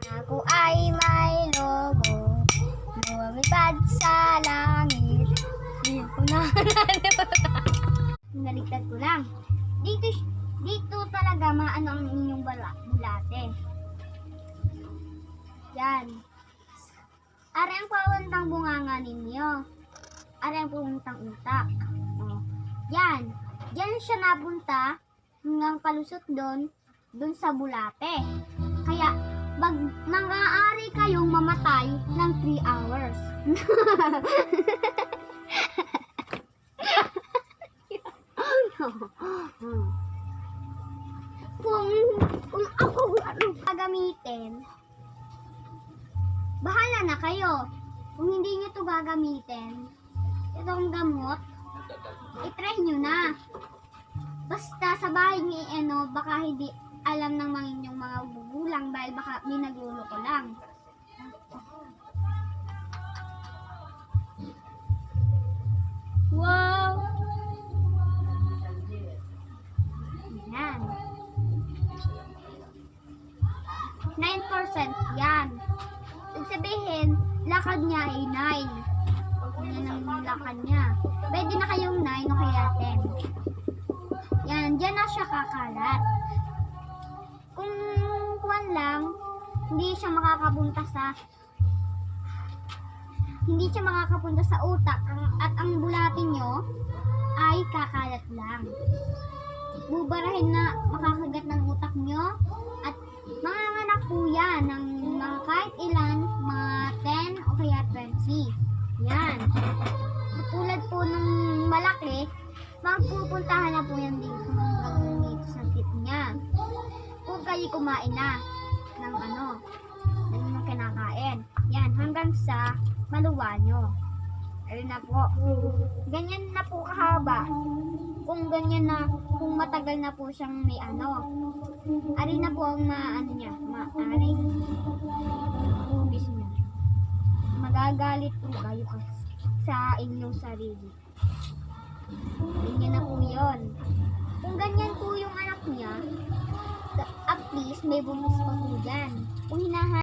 Ako ay may lobo, lumipad sa langit. Di ko na naligtad ko lang. Dito talaga maano ang inyong bulate. Yan. Are ang papuntang bunganga ninyo. Are ang papuntang utak. O. Yan. Diyan siya napunta hanggang palusot doon sa bulate. Kaya mang-aari kayong mamatay ng 3 hours. Kung ako gagamitin, bahala na kayo. Kung hindi nyo to gagamitin, itong gamot, itry nyo na. Basta sa bahay nyo, baka hindi alam ng mga inyong mga gugulang dahil baka minagulo ko lang. Wow! Yan. 9% yan. Ibig sabihin, lakad niya ay 9. Yan ang lakad niya. Pwede na kayong 9 o kaya 10. Yan, dyan na siya kakalat. Kung kuwan lang, hindi siya makakapunta sa utak at ang bulatin nyo ay kakalat lang. Bubarahin na makakagat ng utak nyo at manganganak po yan ng mga kahit ilan, mga 10 o kaya 20. Yan. Tulad po ng malaki, magpupuntahan na po yan dito sa tip niya. Kung kayo kumain na ng ng kinakain. Yan, hanggang sa maluwa nyo. Ayun na po. Ganyan na po kahaba. Kung ganyan na, kung matagal na po siyang may ari na po ang maaring ubis niya. Magagalit po kayo sa inyong sarili. Ganyan na po yun. Kung ganyan po yung anak niya, at least may bumis pa po dyan. Kung hinahanap